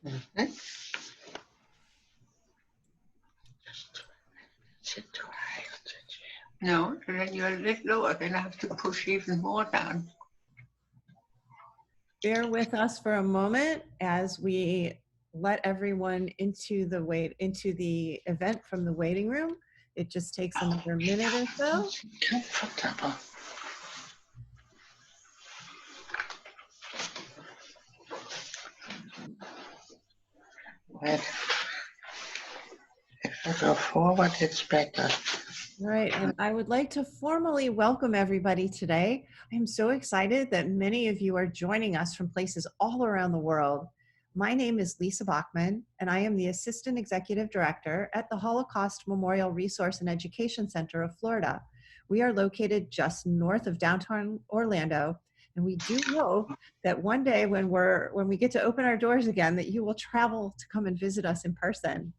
Mhm. Just sit too high on the chair. No, and then you're a little lower, then I have to push even more down. Bear with us for a moment as we let everyone into the event from the waiting room. It just takes another minute or so. Comfortable. Well, if I go forward, it's better. Right, and I would like to formally welcome everybody today. I'm so excited that many of you are joining us from places all around the world. My name is Lisa Bachman, and I am the Assistant Executive Director at the Holocaust Memorial Resource and Education Center of Florida. We are located just north of downtown Orlando, and we do hope that one day when we get to open our doors again, that you will travel to come and visit us in person.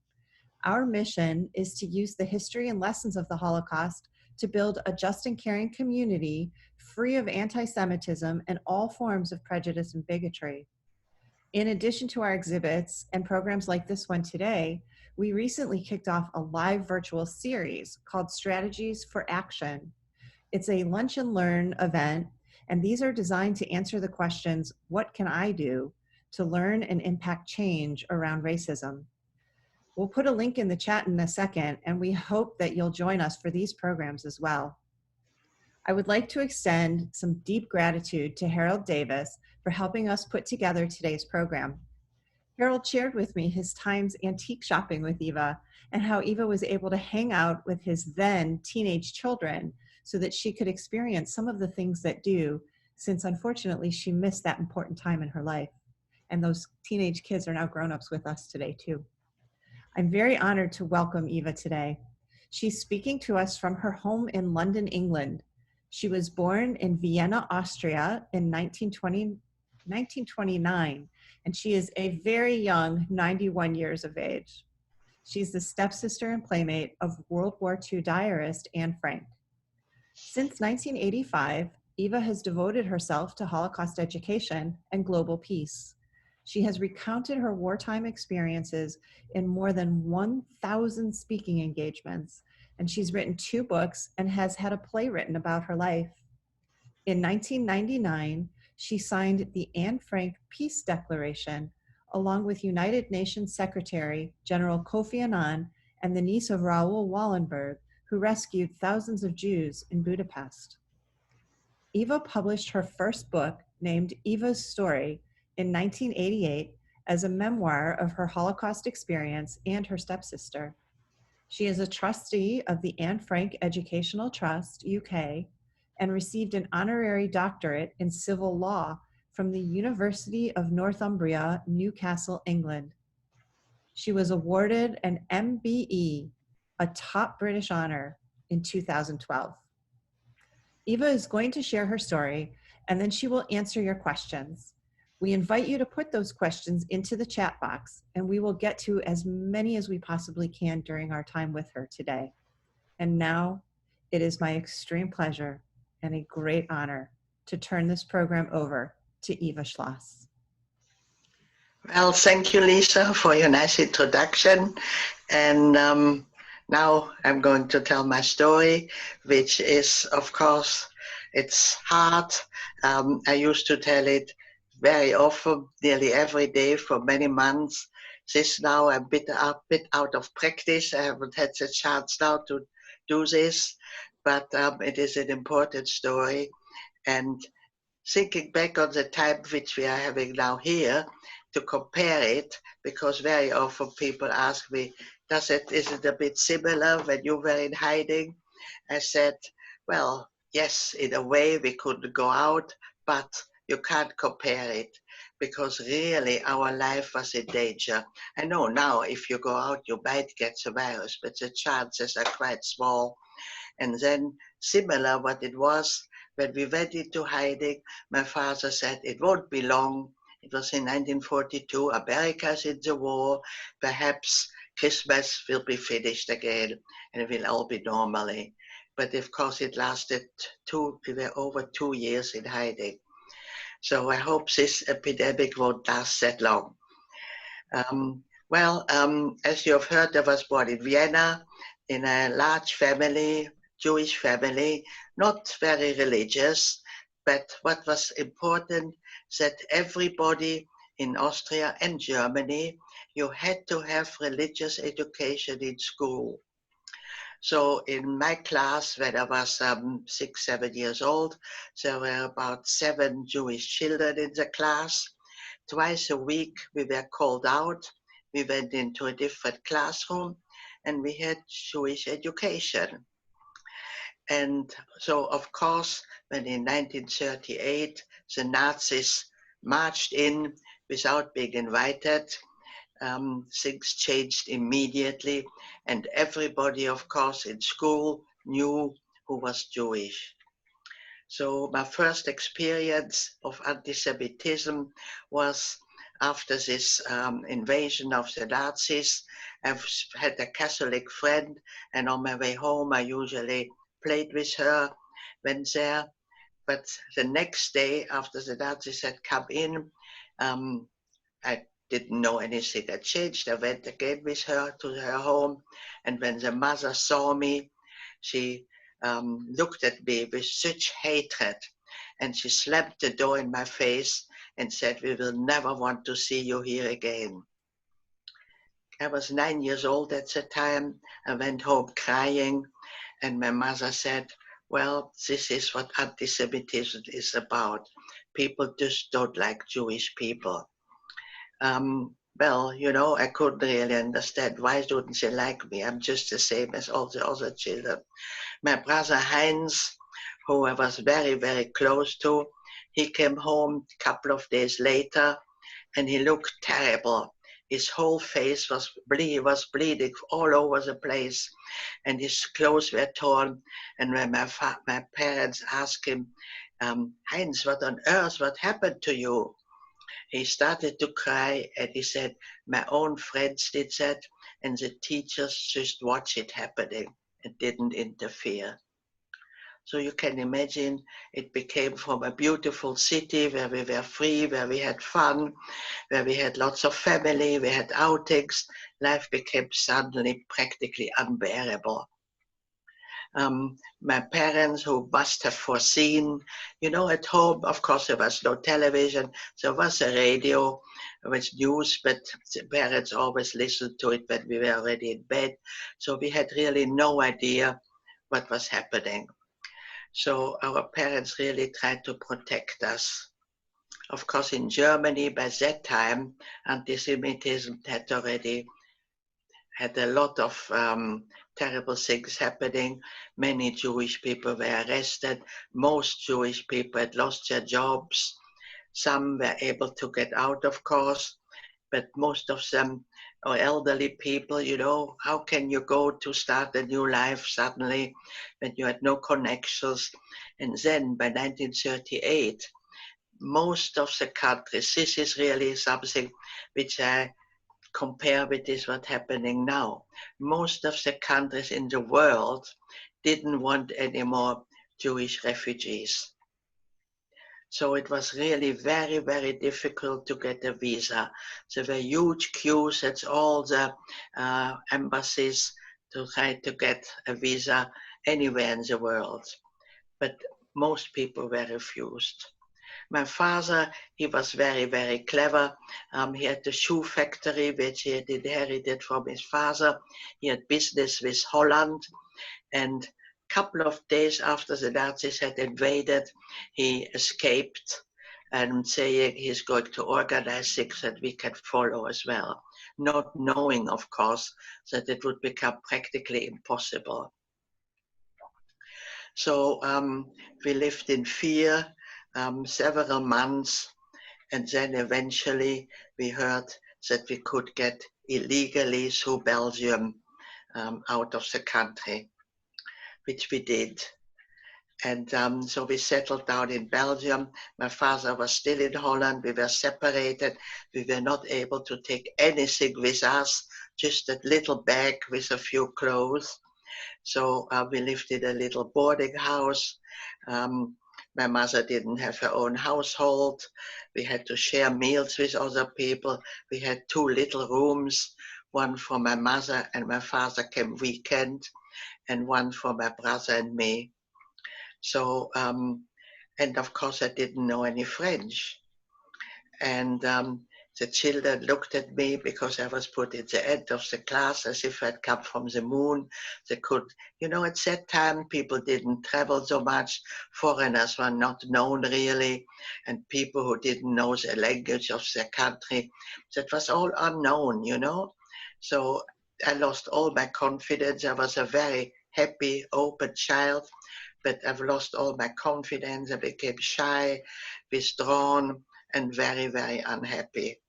Our mission is to use the history and lessons of the Holocaust to build a just and caring community free of anti-Semitism and all forms of prejudice and bigotry. In addition to our exhibits and programs like this one today, we recently kicked off a live virtual series called Strategies for Action. It's a lunch and learn event, and these are designed to answer the questions, what can I do to learn and impact change around racism? We'll put a link in the chat in a second, and we hope that you'll join us for these programs as well. I would like to extend some deep gratitude to Harold Davis for helping us put together today's program. Harold shared with me his times antique shopping with Eva and how Eva was able to hang out with his then teenage children so that she could experience some of the things that do, since unfortunately she missed that important time in her life. And those teenage kids are now grown-ups with us today too. I'm very honored to welcome Eva today. She's speaking to us from her home in London, England. She was born in Vienna, Austria in 1929, and she is a very young 91 years of age. She's the stepsister and playmate of World War II diarist Anne Frank. Since 1985, Eva has devoted herself to Holocaust education and global peace. She has recounted her wartime experiences in more than 1,000 speaking engagements, and she's written 2 books and has had a play written about her life. In 1999, she signed the Anne Frank Peace Declaration, along with United Nations Secretary General Kofi Annan and the niece of Raoul Wallenberg, who rescued thousands of Jews in Budapest. Eva published her first book, named Eva's Story, in 1988 as a memoir of her Holocaust experience and her stepsister. She is a trustee of the Anne Frank Educational Trust, UK, and received an honorary doctorate in civil law from the University of Northumbria, Newcastle, England. She was awarded an MBE, a top British honor, in 2012. Eva is going to share her story, and then she will answer your questions. We invite you to put those questions into the chat box, and we will get to as many as we possibly can during our time with her today. And now, it is my extreme pleasure and a great honor to turn this program over to Eva Schloss. Well, thank you, Lisa, for your nice introduction. And now I'm going to tell my story, which is, of course, it's hard. I used to tell it very often, nearly every day for many months. This now I'm a bit out of practice. I haven't had the chance now to do this, but it is an important story. And thinking back on the time which we are having now here, to compare it, because very often people ask me, is it a bit similar when you were in hiding? I said, well, yes, in a way we couldn't go out, but you can't compare it, because really our life was in danger. I know now if you go out you might get the virus, but the chances are quite small. And then similar what it was when we went into hiding, my father said it won't be long. It was in 1942, America's in the war, perhaps Christmas will be finished again and it will all be normally. But of course it lasted we were over 2 years in hiding. So I hope this epidemic won't last that long. As you have heard, I was born in Vienna in a large family, Jewish family, not very religious, but what was important is that everybody in Austria and Germany, you had to have religious education in school. So in my class, when I was 6, 7 years old, there were about 7 Jewish children in the class. Twice a week we were called out. We went into a different classroom and we had Jewish education. And so, of course, when in 1938 the Nazis marched in without being invited, things changed immediately, and everybody, of course, in school knew who was Jewish. So my first experience of anti-Semitism was after this invasion of the Nazis. I've had a Catholic friend, and on my way home I usually played with her, went there. But the next day, after the Nazis had come in, I didn't know anything had changed. I went again with her to her home, and when the mother saw me, she looked at me with such hatred, and she slammed the door in my face and said, "We will never want to see you here again." I was 9 years old at the time. I went home crying, and my mother said, "Well, this is what anti-Semitism is about. People just don't like Jewish people." I couldn't really understand. Why don't she like me? I'm just the same as all the other children. My brother Heinz, who I was very, very close to, he came home a couple of days later and he looked terrible. His whole face was bleeding all over the place, and his clothes were torn. And when my parents asked him, "Heinz, what on earth, what happened to you?" He started to cry and he said, "My own friends did that, and the teachers just watched it happening and didn't interfere." So you can imagine it became from a beautiful city where we were free, where we had fun, where we had lots of family, we had outings. Life became suddenly practically unbearable. My parents, who must have foreseen, at home, of course, there was no television, there was a radio with news, but the parents always listened to it when we were already in bed. So we had really no idea what was happening. So our parents really tried to protect us. Of course, in Germany, by that time, anti-Semitism had already had a lot of terrible things happening. Many Jewish people were arrested. Most Jewish people had lost their jobs. Some were able to get out, of course, but most of them are elderly people. How can you go to start a new life suddenly when you had no connections? And then by 1938, most of the countries, this is really something which I compare with this what's happening now. Most of the countries in the world didn't want any more Jewish refugees. So it was really very, very difficult to get a visa. There were huge queues at all the embassies to try to get a visa anywhere in the world. But most people were refused. My father, he was very, very clever. He had the shoe factory, which he had inherited from his father. He had business with Holland. And a couple of days after the Nazis had invaded, he escaped and saying he's going to organize things that we can follow as well, not knowing, of course, that it would become practically impossible. So we lived in fear several months, and then eventually we heard that we could get illegally through Belgium out of the country, which we did. And so we settled down in Belgium. My father was still in Holland. We were separated. We were not able to take anything with us, just a little bag with a few clothes. So we lived in a little boarding house. My mother didn't have her own household. We had to share meals with other people. We had 2 little rooms, one for my mother and my father came weekend, and one for my brother and me. So, and of course I didn't know any French. And the children looked at me because I was put at the end of the class as if I'd come from the moon. They could, you know, at that time people didn't travel so much. Foreigners were not known really, and people who didn't know the language of their country, that was all unknown, you know. So I lost all my confidence. I was a very happy, open child, but I've lost all my confidence. I became shy, withdrawn, and very, very unhappy.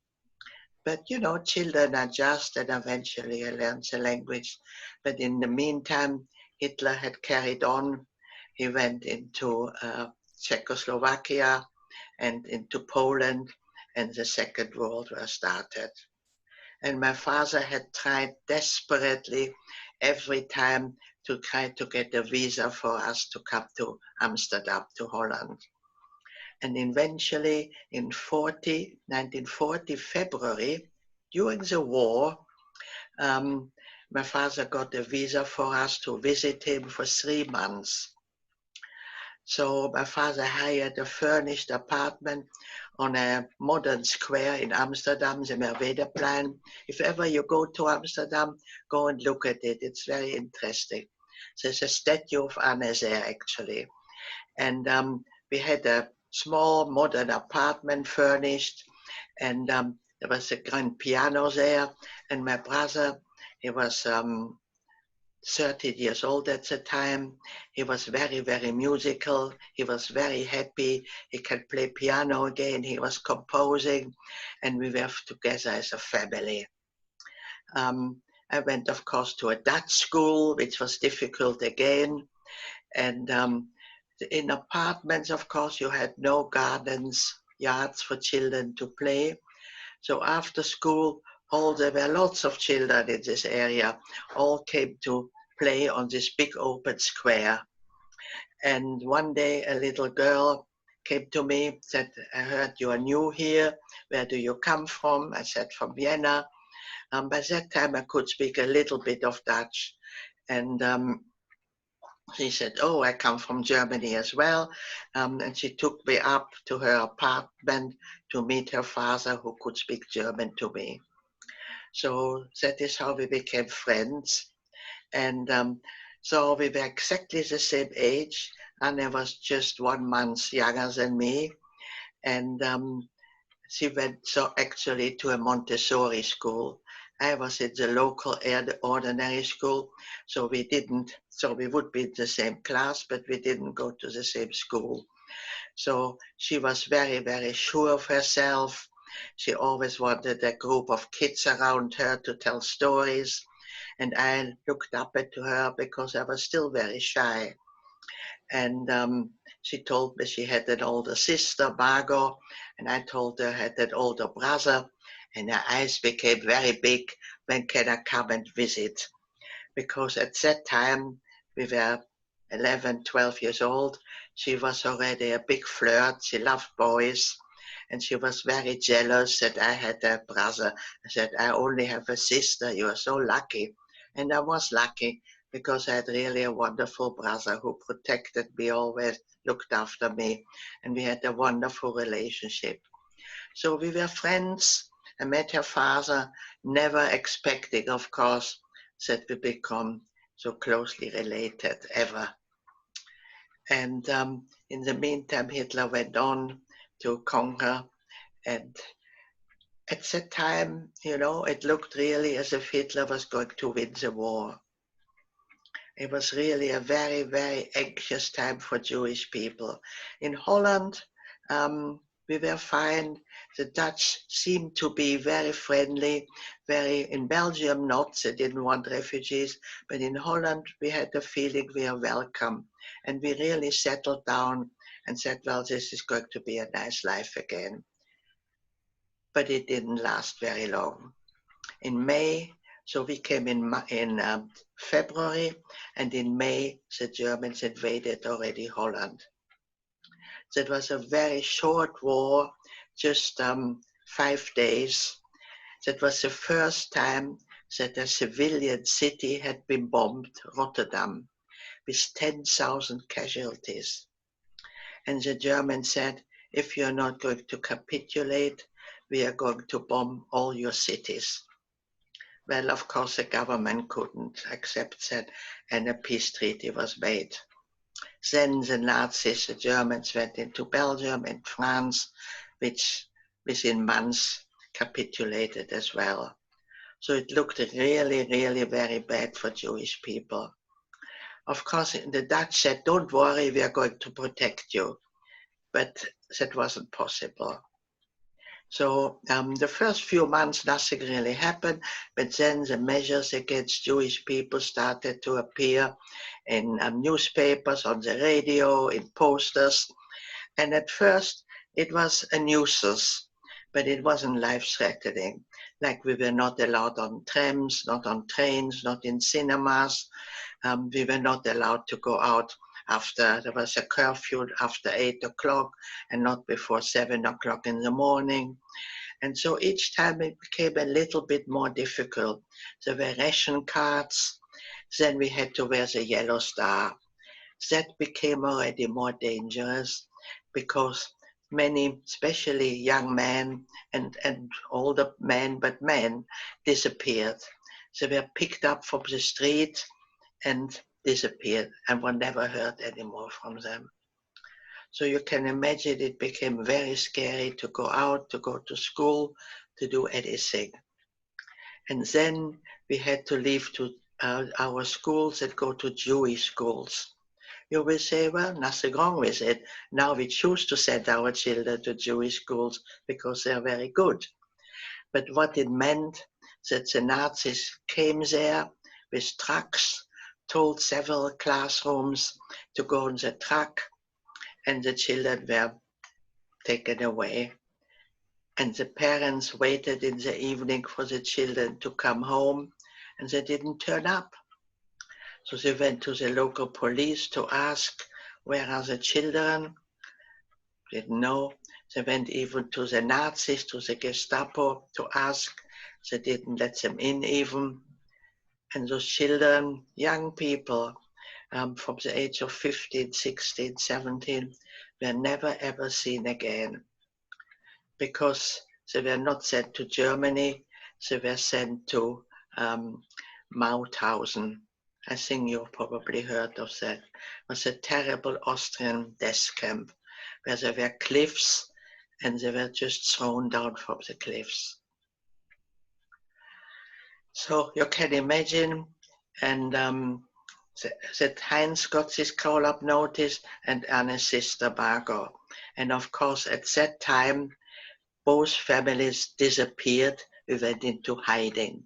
But you know, children adjust and eventually I learned the language. But in the meantime, Hitler had carried on. He went into Czechoslovakia and into Poland, and the Second World War started. And my father had tried desperately every time to try to get a visa for us to come to Amsterdam, to Holland. And eventually in 1940 February, during the war, my father got a visa for us to visit him for 3 months. So my father hired a furnished apartment on a modern square in Amsterdam, the Merwedeplein. If ever you go to Amsterdam, go and look at it. It's very interesting. There's a statue of Anne there, actually. And we had a small modern apartment furnished, and there was a grand piano there. And my brother, he was 30 years old at the time. He was very, very musical. He was very happy. He could play piano again. He was composing, and we were together as a family. I went, of course, to a Dutch school, which was difficult again. And in apartments, of course, you had no gardens, yards for children to play. So after school, there were lots of children in this area, all came to play on this big open square. And one day a little girl came to me, said, I heard you are new here. Where do you come from? I said, from Vienna. By that time I could speak a little bit of Dutch. And she said, oh, I come from Germany as well. And she took me up to her apartment to meet her father, who could speak German to me. So that is how we became friends. And so we were exactly the same age. Anne was just 1 month younger than me. And she went so actually to a Montessori school. I was in the local ordinary school, so we would be in the same class, but we didn't go to the same school. So she was very, very sure of herself. She always wanted a group of kids around her to tell stories. And I looked up at her because I was still very shy. And she told me she had an older sister, Margot, and I told her I had an older brother, and her eyes became very big. When can I come and visit? Because at that time, we were 11, 12 years old. She was already a big flirt. She loved boys, and she was very jealous that I had a brother. I said, I only have a sister. You are so lucky. And I was lucky, because I had really a wonderful brother who protected me, always looked after me, and we had a wonderful relationship. So we were friends. I met her father, never expecting, of course, that we become so closely related ever. And in the meantime, Hitler went on to conquer. And at that time, you know, it looked really as if Hitler was going to win the war. It was really a very, very anxious time for Jewish people. In Holland, we were fine. The Dutch seemed to be very friendly, in Belgium not, they didn't want refugees, but in Holland we had the feeling we are welcome. And we really settled down and said, well, this is going to be a nice life again. But it didn't last very long. In May, so we came in February, and in May the Germans invaded already Holland. That was a very short war, just 5 days. That was the first time that a civilian city had been bombed, Rotterdam, with 10,000 casualties. And the Germans said, if you're not going to capitulate, we are going to bomb all your cities. Well, of course, the government couldn't accept that, and a peace treaty was made. Then the Nazis, the Germans, went into Belgium and France, which within months capitulated as well. So it looked really, really very bad for Jewish people. Of course, the Dutch said, don't worry, we are going to protect you. But that wasn't possible. So the first few months, nothing really happened, but then the measures against Jewish people started to appear in newspapers, on the radio, in posters. And at first, it was a nuisance, but it wasn't life-threatening. Like we were not allowed on trams, not on trains, not in cinemas. We were not allowed to go out after, there was a curfew after 8 o'clock and not before 7 o'clock in the morning. And so each time it became a little bit more difficult. There were ration cards, then we had to wear the yellow star. That became already more dangerous because many, especially young men and older men, but men, disappeared. They were picked up from the street and disappeared and were never heard anymore from them. So you can imagine it became very scary to go out, to go to school, to do anything. And then we had to leave to our schools and go to Jewish schools. You will say, well, nothing wrong with it. Now we choose to send our children to Jewish schools because they're very good. But what it meant that the Nazis came there with trucks, told several classrooms to go on the truck, and the children were taken away. And the parents waited in the evening for the children to come home, and they didn't turn up. So they went to the local police to ask, where are the children? Didn't know. They went even to the Nazis, to the Gestapo to ask. They didn't let them in even. And those children, young people, from the age of 15, 16, 17, were never ever seen again because they were not sent to Germany, they were sent to Mauthausen. I think you've probably heard of that. It was a terrible Austrian death camp where there were cliffs and they were just thrown down from the cliffs. So you can imagine, and that Heinz got this call-up notice and Anne's sister Margot. And of course, at that time, both families disappeared. We went into hiding.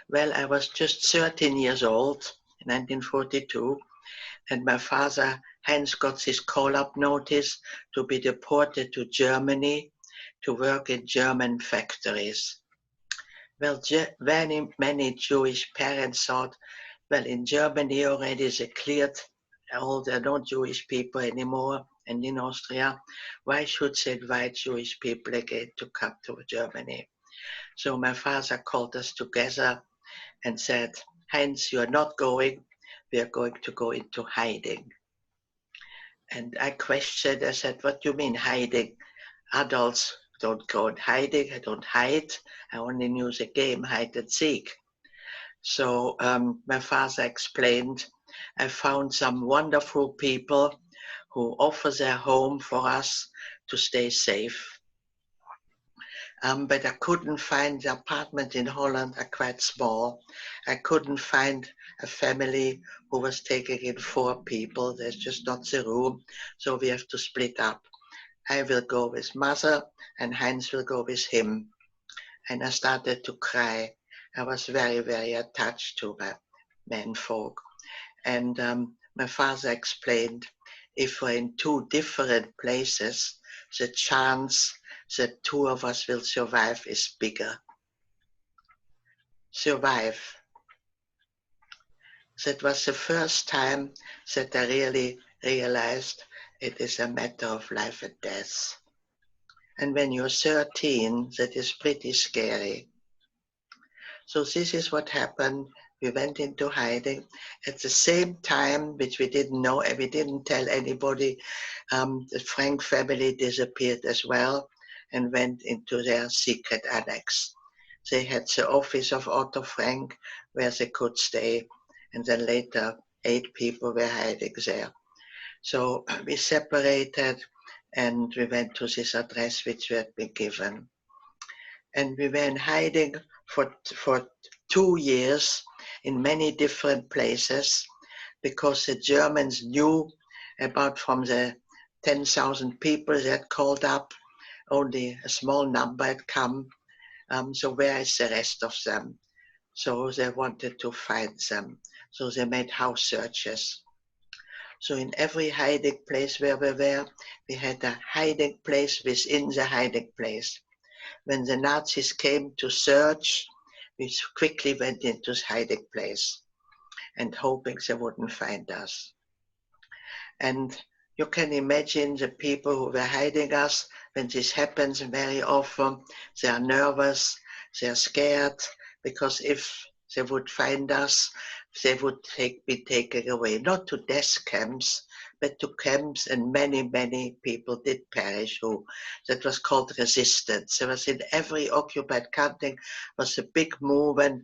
Well, I was just 13 years old in 1942, and my father, Heinz, got this call-up notice to be deported to Germany to work in German factories. Well, many Jewish parents thought, well, in Germany already they cleared all the non-Jewish people anymore, and in Austria, why should they invite Jewish people again to come to Germany? So my father called us together and said, Heinz, you are not going, we are going to go into hiding. And I questioned, I said, what do you mean hiding? Adults don't go in hiding, I don't hide, I only knew the game hide and seek. So my father explained, I found some wonderful people who offer their home for us to stay safe. But I couldn't find the apartment in Holland, are quite small. I couldn't find a family who was taking in 4 people. There's just not the room, so we have to split up. I will go with mother and Heinz will go with him. And I started to cry. I was very, very attached to my menfolk. And my father explained, if we're in 2 different places, the chance that 2 of us will survive is bigger. Survive. That was the first time that I really realized It is a matter of life and death. And when you're 13, that is pretty scary. So this is what happened. We went into hiding at the same time, which we didn't know, and we didn't tell anybody. The Frank family disappeared as well and went into their secret annex. They had the office of Otto Frank where they could stay, and then later 8 people were hiding there. So we separated and we went to this address which we had been given. And we were in hiding for 2 years in many different places because the Germans knew about from the 10,000 people that called up, only a small number had come. So where is the rest of them? So they wanted to find them. So they made house searches. So in every hiding place where we were, we had a hiding place within the hiding place. When the Nazis came to search, we quickly went into the hiding place and hoping they wouldn't find us. And you can imagine the people who were hiding us when this happens very often. They are nervous, they are scared, because if they would find us, they would be taken away, not to death camps, but to camps, and many, many people did perish that was called resistance. There was in every occupied country was a big movement,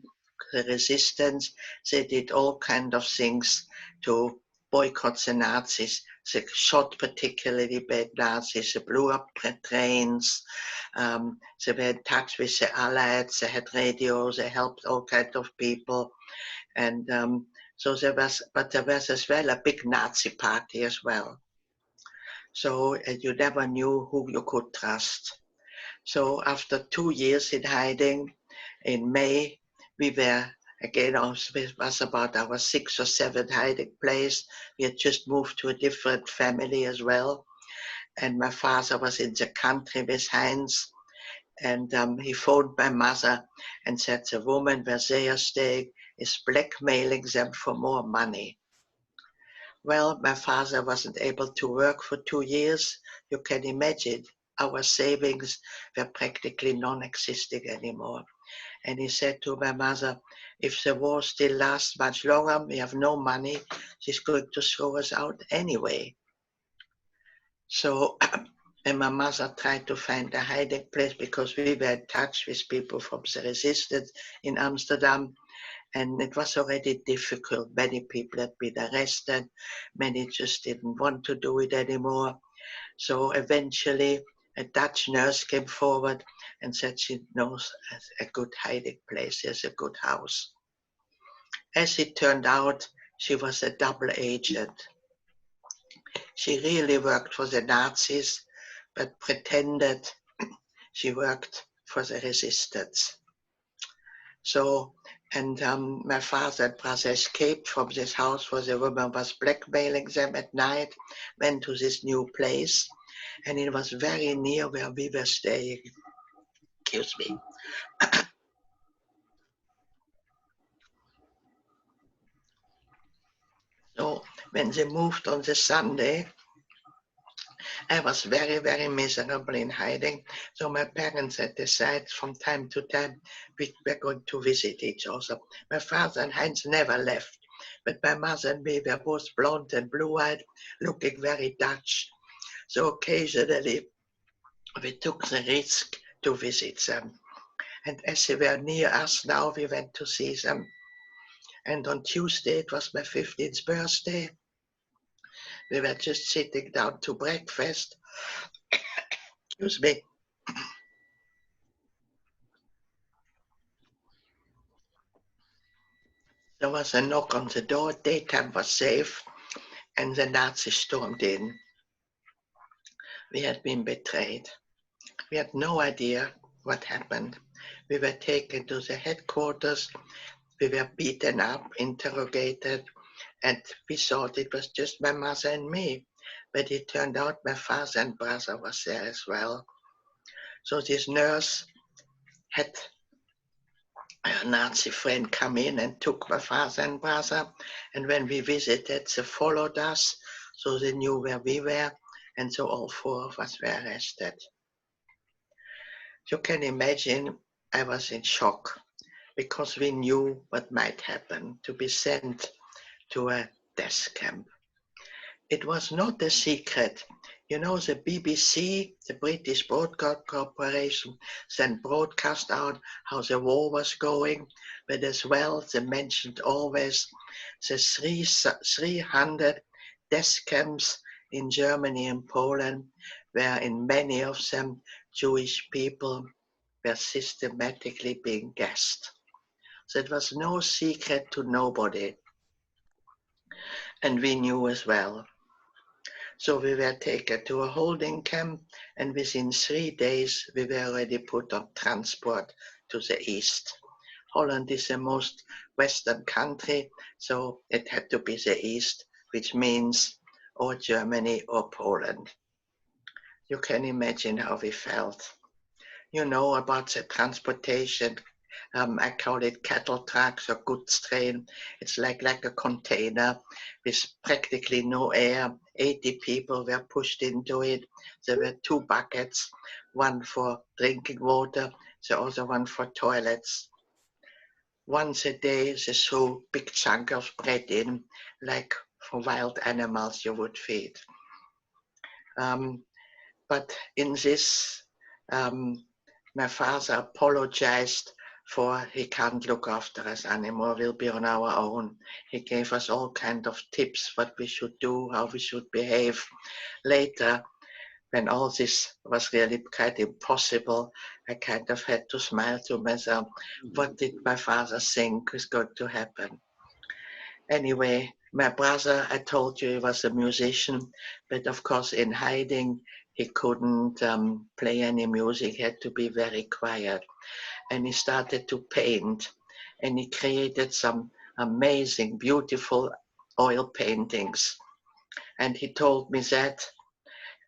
the resistance. They did all kinds of things to boycott the Nazis. They shot particularly bad Nazis. They blew up trains. They were in touch with the Allies. They had radios. They helped all kinds of people. And so there was as well a big Nazi party as well. So you never knew who you could trust. So after 2 years in hiding, in May, we were again, it was about our 6th or 7th hiding place. We had just moved to a different family as well. And my father was in the country with Heinz. And he phoned my mother and said the woman where they are staying is blackmailing them for more money. Well, my father wasn't able to work for 2 years. You can imagine our savings were practically non-existing anymore. And he said to my mother, if the war still lasts much longer, we have no money, she's going to throw us out anyway. So, and my mother tried to find a hiding place because we were in touch with people from the resistance in Amsterdam. And it was already difficult. Many people had been arrested. Many just didn't want to do it anymore. So eventually a Dutch nurse came forward and said she knows a good hiding place. There's a good house. As it turned out, she was a double agent. She really worked for the Nazis, but pretended she worked for the resistance. So, and my father and brother escaped from this house where the woman was blackmailing them at night, went to this new place, and it was very near where we were staying. Excuse me. So when they moved on the Sunday, I was very, very miserable in hiding. So my parents had decided from time to time we were going to visit each other. My father and Heinz never left, but my mother and me were both blonde and blue-eyed, looking very Dutch. So occasionally we took the risk to visit them. And as they were near us now, we went to see them. And on Tuesday, it was my 15th birthday. We were just sitting down to breakfast. Excuse me. There was a knock on the door. Daytime was safe, and the Nazis stormed in. We had been betrayed. We had no idea what happened. We were taken to the headquarters. We were beaten up, interrogated, and we thought it was just my mother and me. But it turned out my father and brother was there as well. So this nurse had a Nazi friend come in and took my father and brother. And when we visited, they followed us, so they knew where we were. And so all 4 of us were arrested. You can imagine I was in shock because we knew what might happen, to be sent to a death camp. It was not a secret. You know, the BBC, the British Broadcast Corporation, sent broadcast out how the war was going, but as well they mentioned always the 300 death camps in Germany and Poland, where in many of them Jewish people were systematically being gassed. So it was no secret to nobody. And we knew as well. So we were taken to a holding camp, and within 3 days we were already put on transport to the east. Holland is the most western country, so it had to be the east, which means or Germany or Poland. You can imagine how we felt. You know about the transportation. I call it cattle trucks or goods train. It's like a container with practically no air. 80 people were pushed into it. There were 2 buckets, one for drinking water, the other one for toilets. Once a day, they threw big chunk of bread in, like for wild animals you would feed. But in this, my father apologized for he can't look after us anymore, we'll be on our own. He gave us all kind of tips what we should do, how we should behave. Later, when all this was really quite impossible, I kind of had to smile to myself. What did my father think was going to happen? Anyway, my brother, I told you he was a musician, but of course in hiding, he couldn't play any music, he had to be very quiet. And he started to paint, and he created some amazing, beautiful oil paintings. And he told me that,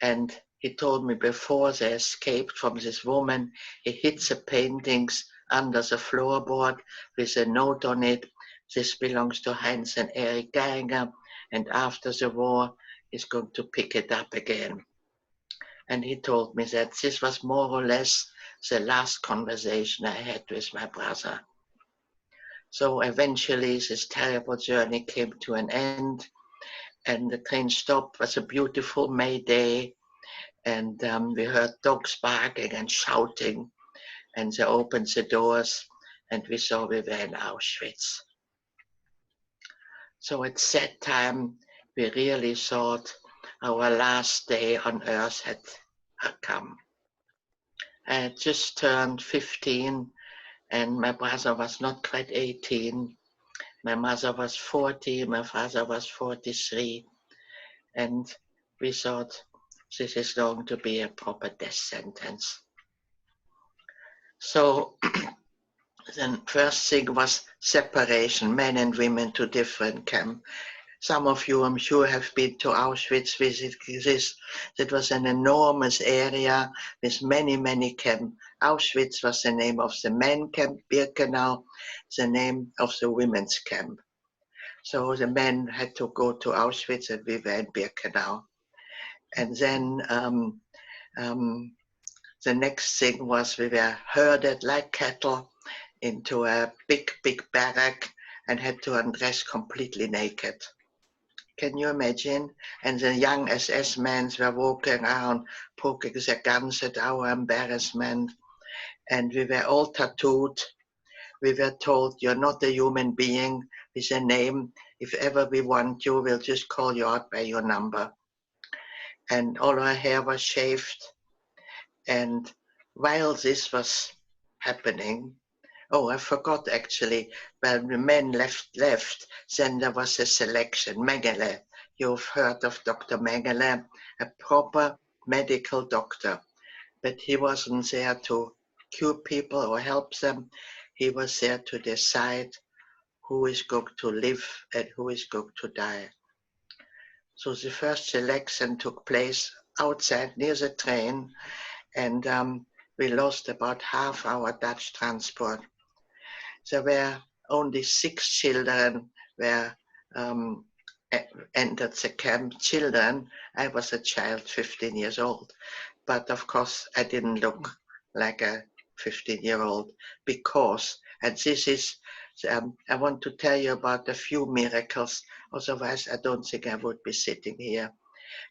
and he told me before they escaped from this woman, he hid the paintings under the floorboard with a note on it. This belongs to Heinz and Eva Geiringer, and after the war, he's going to pick it up again. And he told me that this was more or less the last conversation I had with my brother. So eventually this terrible journey came to an end, and the train stopped. It was a beautiful May day, and we heard dogs barking and shouting, and they opened the doors, and we saw we were in Auschwitz. So at that time, we really thought our last day on earth had come. I had just turned 15, and my brother was not quite 18. My mother was 40, my father was 43, and we thought this is going to be a proper death sentence. So the first thing was separation, men and women to different camps. Some of you, I'm sure, have been to Auschwitz, visited this. That was an enormous area with many, many camps. Auschwitz was the name of the men camp, Birkenau, the name of the women's camp. So the men had to go to Auschwitz and we were in Birkenau. And then the next thing was we were herded like cattle into a big, big barrack and had to undress completely naked. Can you imagine? And the young SS men were walking around, poking their guns at our embarrassment. And we were all tattooed. We were told, you're not a human being with a name. If ever we want you, we'll just call you out by your number. And all our hair was shaved. And while this was happening, oh, I forgot actually, when the men left, then there was a selection, Mengele. You've heard of Dr. Mengele, a proper medical doctor, but he wasn't there to cure people or help them. He was there to decide who is going to live and who is going to die. So the first selection took place outside near the train, and we lost about half our Dutch transport. There were only 6 children were entered the camp, children, I was a child, 15 years old. But of course, I didn't look like a 15-year-old because, and this is, I want to tell you about a few miracles, otherwise I don't think I would be sitting here.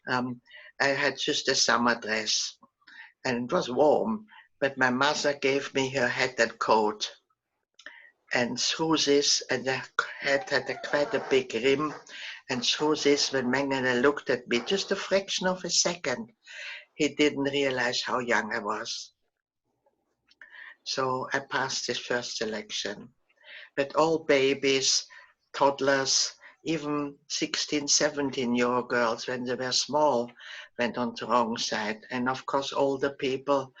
I had just a summer dress and it was warm, but my mother gave me her hat and coat. And through this, and the hat had quite a big rim, and through this, when Mengele looked at me, just a fraction of a second, he didn't realize how young I was. So I passed this first selection. But all babies, toddlers, even 16, 17-year-old girls, when they were small, went on the wrong side. And of course, older people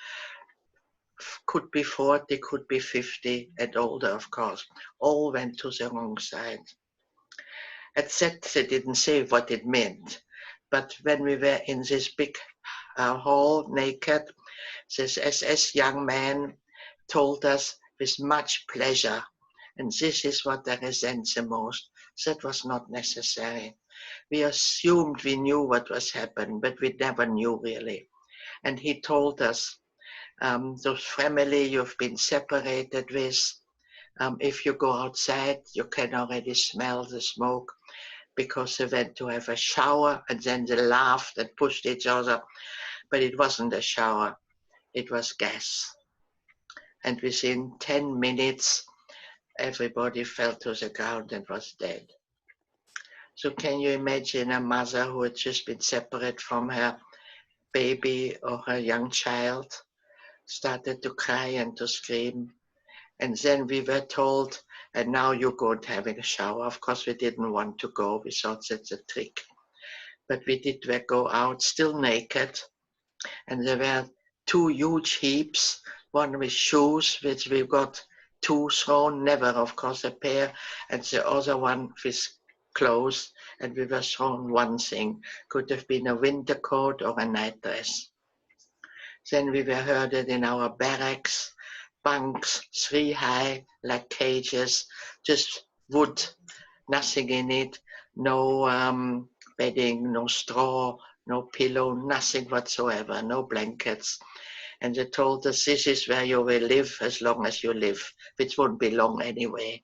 could be 40, could be 50, and older, of course, all went to the wrong side. At that, they didn't say what it meant. But when we were in this big hall, naked, this SS young man told us with much pleasure, and this is what I resent the most, that was not necessary. We assumed we knew what was happening, but we never knew really. And he told us, those family you've been separated with, if you go outside, you can already smell the smoke because they went to have a shower and then they laughed and pushed each other, but it wasn't a shower, it was gas. And within 10 minutes, everybody fell to the ground and was dead. So can you imagine a mother who had just been separated from her baby or her young child, started to cry and to scream. And then we were told, and now you go and having a shower. Of course, we didn't want to go. We thought that's a trick. But we did go out still naked. And there were two huge heaps, one with shoes, which we got two thrown, never, of course, a pair, and the other one with clothes, and we were thrown one thing. Could have been a winter coat or a night dress. Then we were herded in our barracks, bunks, 3 high, like cages, just wood, nothing in it, no bedding, no straw, no pillow, nothing whatsoever, no blankets. And they told us this is where you will live as long as you live, which won't be long anyway.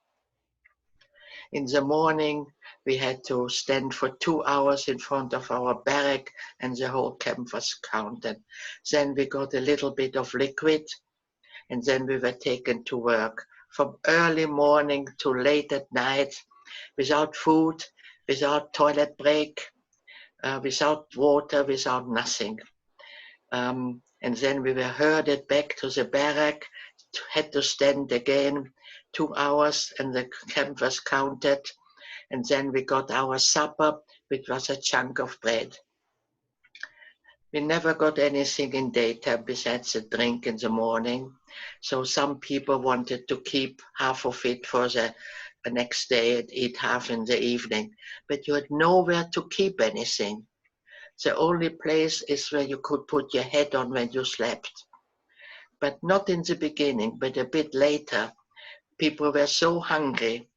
In the morning, we had to stand for 2 hours in front of our barrack and the whole camp was counted. Then we got a little bit of liquid and then we were taken to work from early morning to late at night, without food, without toilet break, without water, without nothing. And then we were herded back to the barrack, had to stand again 2 hours and the camp was counted. And then we got our supper, which was a chunk of bread. We never got anything in daytime besides a drink in the morning. So some people wanted to keep half of it for the next day and eat half in the evening. But you had nowhere to keep anything. The only place is where you could put your head on when you slept. But not in the beginning, but a bit later. People were so hungry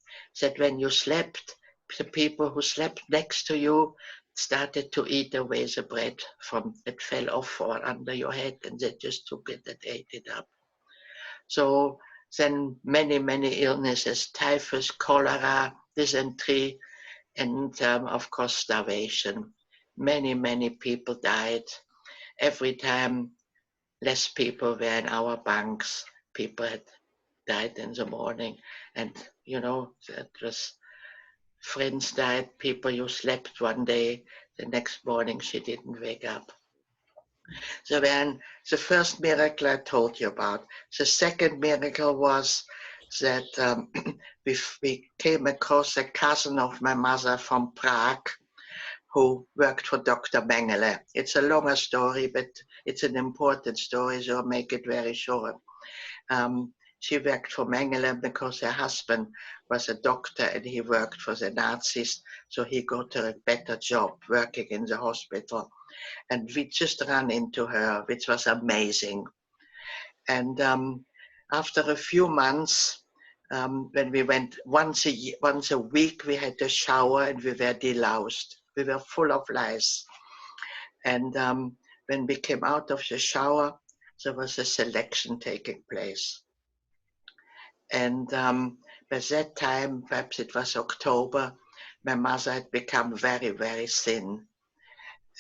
that when you slept, the people who slept next to you started to eat away the bread from it fell off or under your head, and they just took it and ate it up. So then many, many illnesses, typhus, cholera, dysentery, and of course starvation. Many, many people died. Every time less people were in our bunks, people had died in the morning. And you know, that was friends died, people you slept one day, the next morning she didn't wake up. So then the first miracle I told you about. The second miracle was that we came across a cousin of my mother from Prague who worked for Dr. Mengele. It's a longer story, but it's an important story, so I'll make it very short. She worked for Mengele because her husband was a doctor and he worked for the Nazis, so he got her a better job working in the hospital. And we just ran into her, which was amazing. And after a few months, when we went once a week, we had a shower and we were deloused. We were full of lice. And when we came out of the shower, there was a selection taking place. And by that time, perhaps it was October, my mother had become very, very thin.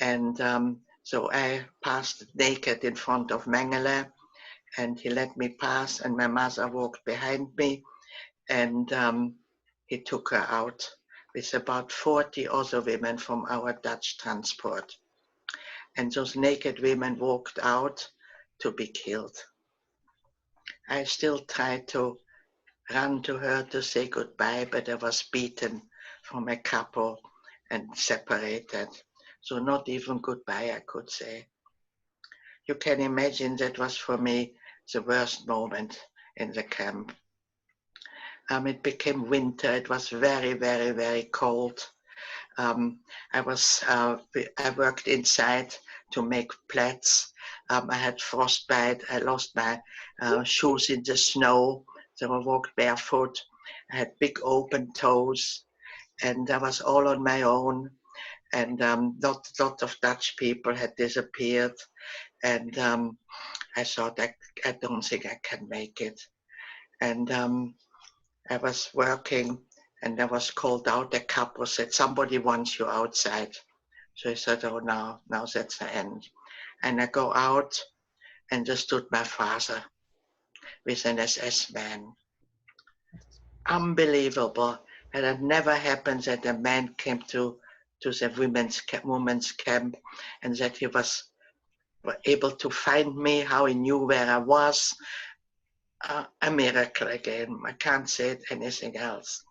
And so I passed naked in front of Mengele, and he let me pass, and my mother walked behind me, and he took her out with about 40 other women from our Dutch transport. And those naked women walked out to be killed. I still tried to run to her to say goodbye, but I was beaten from a couple and separated. So not even goodbye I could say. You can imagine that was for me the worst moment in the camp. It became winter. It was very, very, very cold. I worked inside to make plaids. I had frostbite. I lost my shoes in the snow, so I walked barefoot. I had big open toes, and I was all on my own. And lot of Dutch people had disappeared, and I thought I don't think I can make it. And I was working, and I was called out. The couple said, "Somebody wants you outside." So I said, "Oh, now that's the end." And I go out, and there stood my father with an SS man. Unbelievable. It had never happened that a man came to the women's camp, and that he was able to find me, how he knew where I was. A miracle again. I can't say anything else.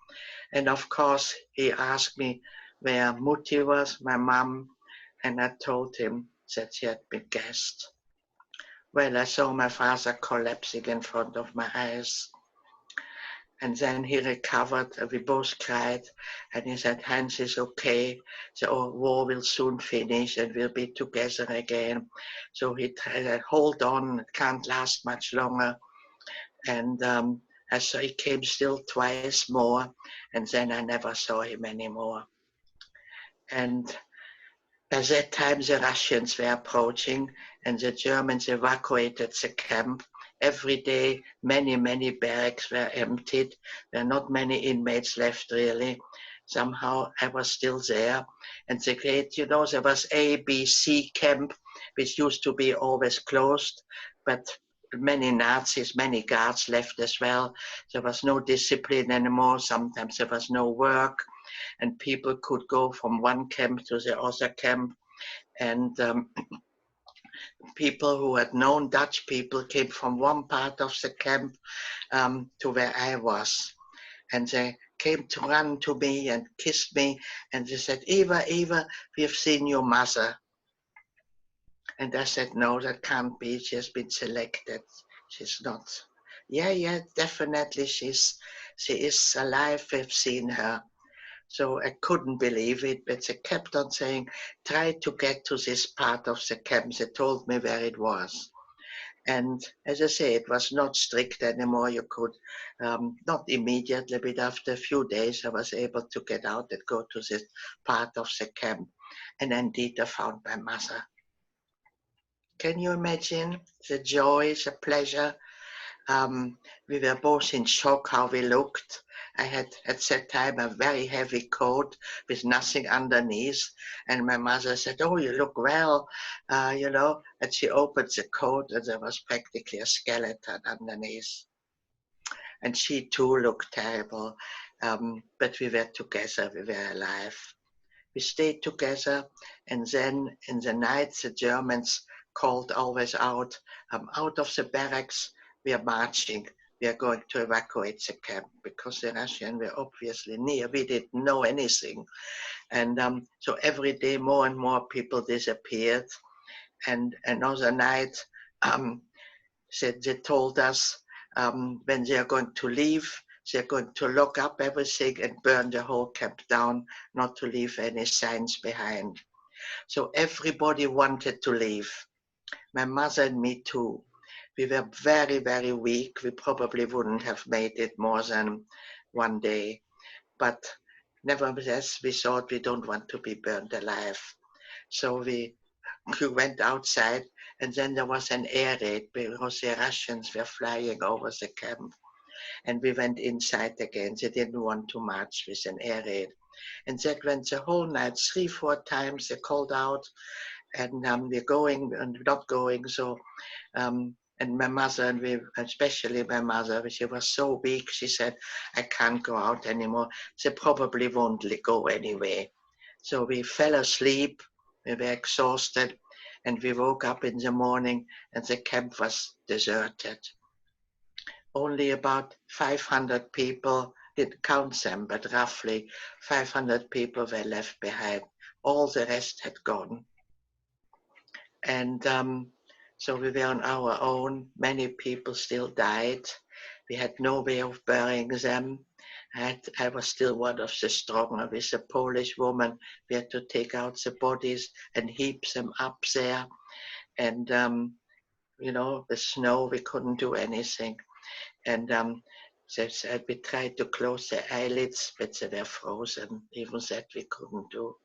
And of course, he asked me where Mutti was, my mom, and I told him that she had been gassed. Well, I saw my father collapsing in front of my eyes. And then he recovered, and we both cried, and he said, "Hans is okay, the war will soon finish and we'll be together again." So he tried to hold on, it can't last much longer. And so he came still twice more, and then I never saw him anymore. And by that time, the Russians were approaching, and the Germans evacuated the camp. Every day, many, many barracks were emptied. There were not many inmates left, really. Somehow, I was still there. And the great, there was A, B, C camp, which used to be always closed, but many Nazis, many guards left as well. There was no discipline anymore. Sometimes there was no work, and people could go from one camp to the other camp. And people who had known Dutch people came from one part of the camp to where I was. And they came to run to me and kiss me. And they said, Eva, we've seen your mother. And I said, no, that can't be. She has been selected. She's not. Yeah, definitely. She is alive. We've seen her. So I couldn't believe it, but they kept on saying, try to get to this part of the camp. They told me where it was. And as I say, it was not strict anymore. You could, not immediately, but after a few days, I was able to get out and go to this part of the camp. And indeed, I found my mother. Can you imagine the joy, the pleasure? We were both in shock how we looked. I had at that time a very heavy coat with nothing underneath. And my mother said, "Oh, you look well, And she opened the coat and there was practically a skeleton underneath. And she too looked terrible. But we were together, we were alive. We stayed together, and then in the night the Germans called always out of the barracks, we are marching, we are going to evacuate the camp, because the Russians were obviously near, we didn't know anything. And so every day more and more people disappeared. And another night they told us when they are going to leave, they're going to lock up everything and burn the whole camp down, not to leave any signs behind. So everybody wanted to leave. My mother and me too. We were very, very weak. We probably wouldn't have made it more than one day. But nevertheless, we thought we don't want to be burned alive. So we went outside, and then there was an air raid because the Russians were flying over the camp. And we went inside again. They didn't want to march with an air raid. And that went the whole night, 3-4 times. They called out, and we're going and not going. So, and my mother, and we, especially my mother, she was so weak. She said, I can't go out anymore. They probably won't go anyway. So we fell asleep. We were exhausted. And we woke up in the morning, and the camp was deserted. Only about 500 people, didn't count them, but roughly 500 people were left behind. All the rest had gone. And so we were on our own. Many people still died. We had no way of burying them. I was still one of the stronger with a Polish woman. We had to take out the bodies and heap them up there. And, the snow, we couldn't do anything. And we tried to close the eyelids, but they were frozen. Even that we couldn't do.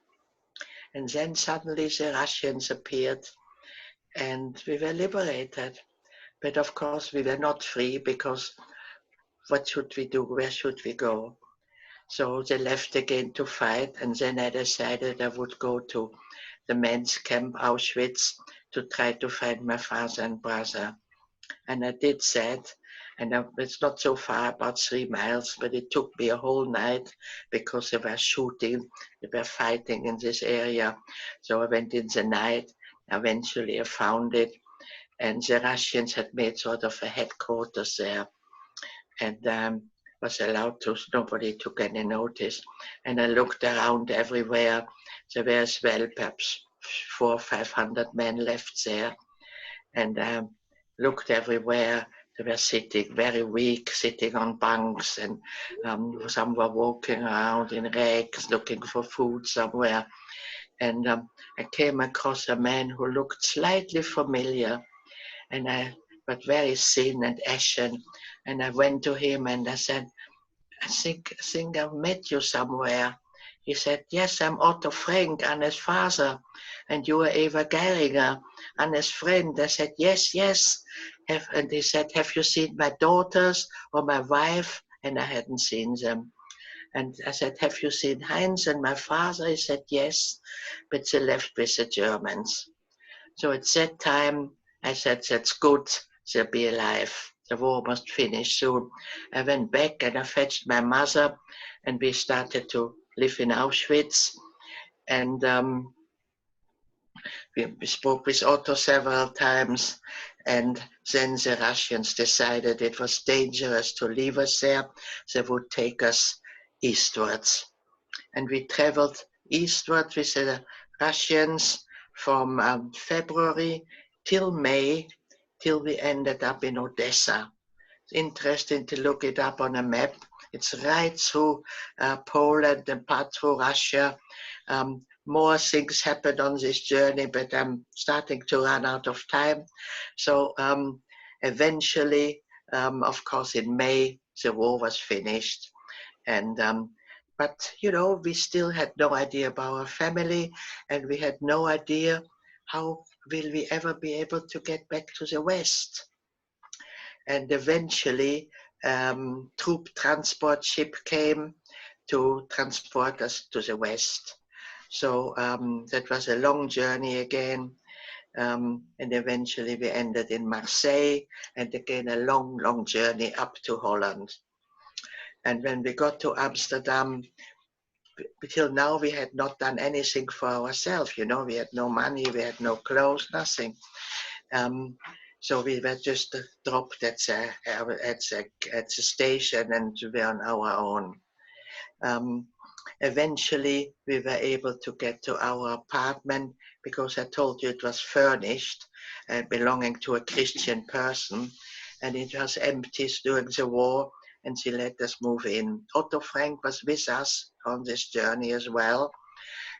And then suddenly the Russians appeared, and we were liberated. But of course, we were not free, because what should we do? Where should we go? So they left again to fight, and then I decided I would go to the men's camp, Auschwitz, to try to find my father and brother. And I did that, and it's not so far, about 3 miles, but it took me a whole night because they were shooting, they were fighting in this area. So I went in the night. Eventually I found it, and the Russians had made sort of a headquarters there, and was allowed to, nobody took any notice. And I looked around everywhere. There were as well perhaps 400 or 500 men left there, and looked everywhere. They were sitting very weak, sitting on bunks, and some were walking around in rags looking for food somewhere. And I came across a man who looked slightly familiar, but very thin and ashen. And I went to him and I said, I think I've met you somewhere. He said, yes, I'm Otto Frank, Anne's father, and you are Eva Geiringer, Anne's friend. I said, yes. And he said, have you seen my daughters or my wife? And I hadn't seen them. And I said, have you seen Heinz and my father? He said, yes, but they left with the Germans. So at that time, I said, that's good, they'll be alive. The war must finish soon. I went back and I fetched my mother, and we started to live in Auschwitz. And we spoke with Otto several times. And then the Russians decided it was dangerous to leave us there. They would take us eastwards. And we traveled eastward with the Russians from February till May, till we ended up in Odessa. It's interesting to look it up on a map. It's right through Poland and part through Russia. More things happened on this journey, but I'm starting to run out of time. So eventually, of course, in May, the war was finished. And but we still had no idea about our family, and we had no idea how will we ever be able to get back to the West. And eventually, troop transport ship came to transport us to the West. So that was a long journey again. And eventually we ended in Marseille, and again a long journey up to Holland. And when we got to Amsterdam, till now we had not done anything for ourselves. We had no money, we had no clothes, nothing. So we were just dropped at the station, and we were on our own. Eventually, we were able to get to our apartment, because I told you it was furnished, belonging to a Christian person, and it was empty during the war, and she let us move in. Otto Frank was with us on this journey as well,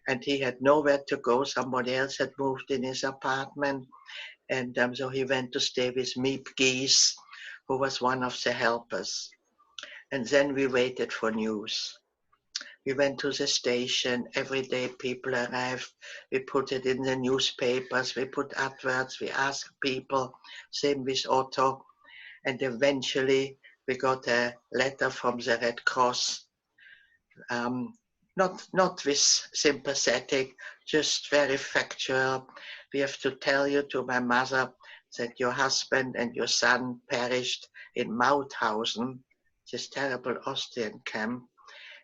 and he had nowhere to go. Somebody else had moved in his apartment, And so he went to stay with Miep Gies, who was one of the helpers. And then we waited for news. We went to the station. Every day people arrived. We put it in the newspapers. We put adverts. We asked people. Same with Otto. And eventually we got a letter from the Red Cross. Not with sympathetic, just very factual. We have to tell you, to my mother, that your husband and your son perished in Mauthausen, this terrible Austrian camp,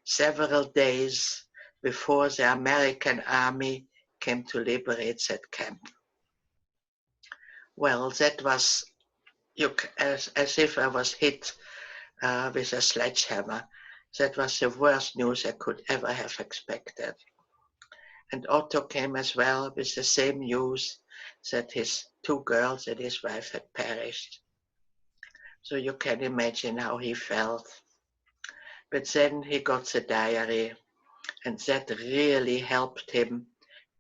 several days before the American army came to liberate that camp. Well, that was as if I was hit with a sledgehammer. That was the worst news I could ever have expected. And Otto came as well with the same news that his two girls and his wife had perished. So you can imagine how he felt. But then he got the diary, and that really helped him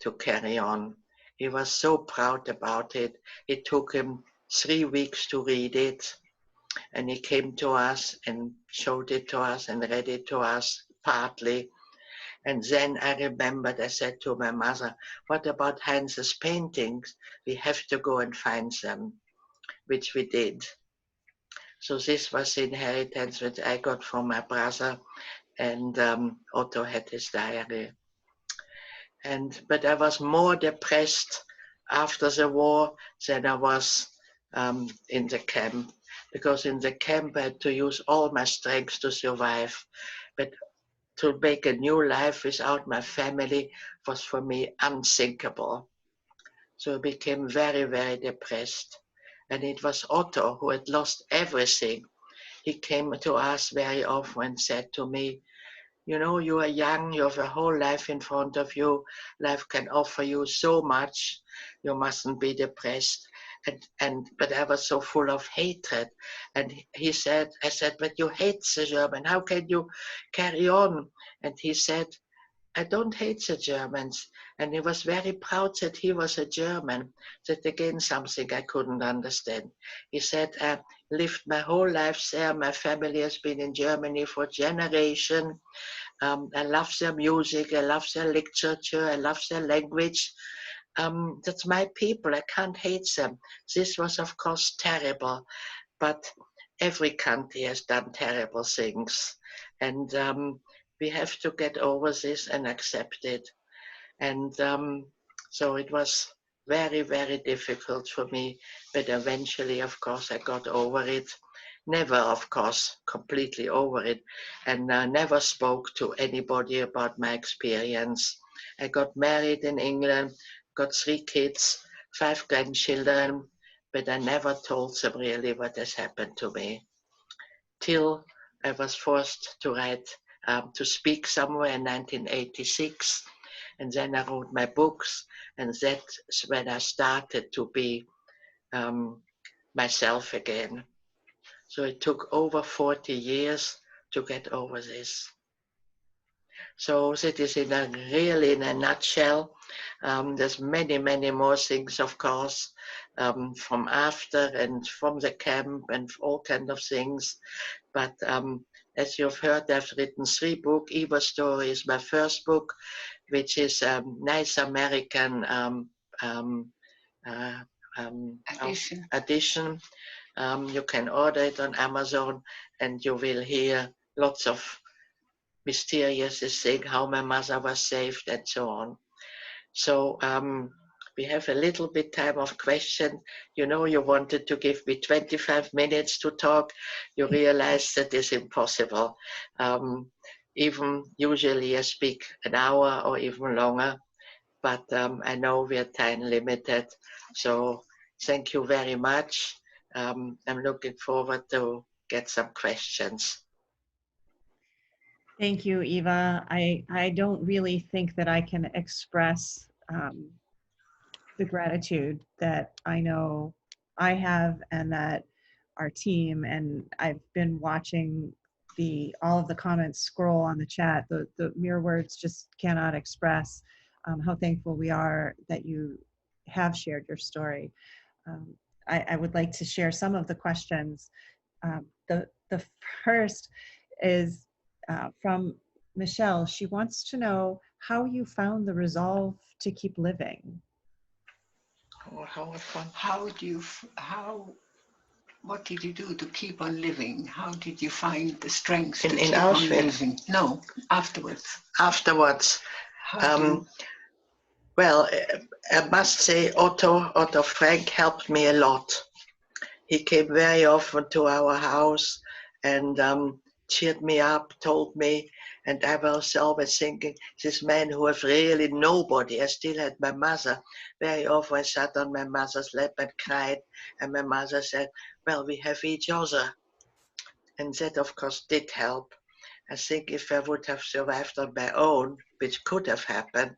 to carry on. He was so proud about it. It took him 3 weeks to read it. And he came to us and showed it to us and read it to us partly. And then I remembered, I said to my mother, what about Hans's paintings? We have to go and find them, which we did. So this was the inheritance which I got from my brother, and Otto had his diary. But I was more depressed after the war than I was in the camp, because in the camp I had to use all my strength to survive. But to make a new life without my family was for me unthinkable. So I became very, very depressed. And it was Otto who had lost everything. He came to us very often and said to me, you know, you are young, you have a whole life in front of you. Life can offer you so much. You mustn't be depressed. But I was so full of hatred. And I said, but you hate the German. How can you carry on? And he said, I don't hate the Germans. And he was very proud that he was a German. That again, something I couldn't understand. He said, I lived my whole life there. My family has been in Germany for generations. I love their music. I love their literature. I love their language. That's my people. I can't hate them. This was, of course, terrible. But every country has done terrible things. And we have to get over this and accept it. And so it was very, very difficult for me. But eventually, of course, I got over it. Never, of course, completely over it. And never spoke to anybody about my experience. I got married in England, got 3 kids, 5 grandchildren, but I never told them really what has happened to me. Till I was forced to write, to speak somewhere in 1986. And then I wrote my books, and that's when I started to be myself again. So it took over 40 years to get over this. So that is in a nutshell. There's many, many more things, of course, from after and from the camp and all kinds of things. But as you've heard, I've written 3 books. Eva Story is my first book, which is a nice American edition. You can order it on Amazon, and you will hear lots of mysterious things, how my mother was saved and so on. So we have a little bit time of question. You know, you wanted to give me 25 minutes to talk. You realize that is impossible. Even usually I speak an hour or even longer, but I know we are time limited. So thank you very much. I'm looking forward to get some questions. Thank you, Eva. I don't really think that I can express the gratitude that I know I have and that our team, and I've been watching all of the comments scroll on the chat. The mere words just cannot express how thankful we are that you have shared your story. I would like to share some of the questions. The first is from Michelle. She wants to know how you found the resolve to keep living. What did you do to keep on living? How did you find the strength to in keep Auschwitz? on living? No, afterwards. Afterwards. Well, I must say Otto Frank helped me a lot. He came very often to our house and cheered me up, told me, and I was always thinking, this man who has really nobody. I still had my mother. Very often I sat on my mother's lap and cried, and my mother said, well, we have each other. And that, of course, did help. I think if I would have survived on my own, which could have happened,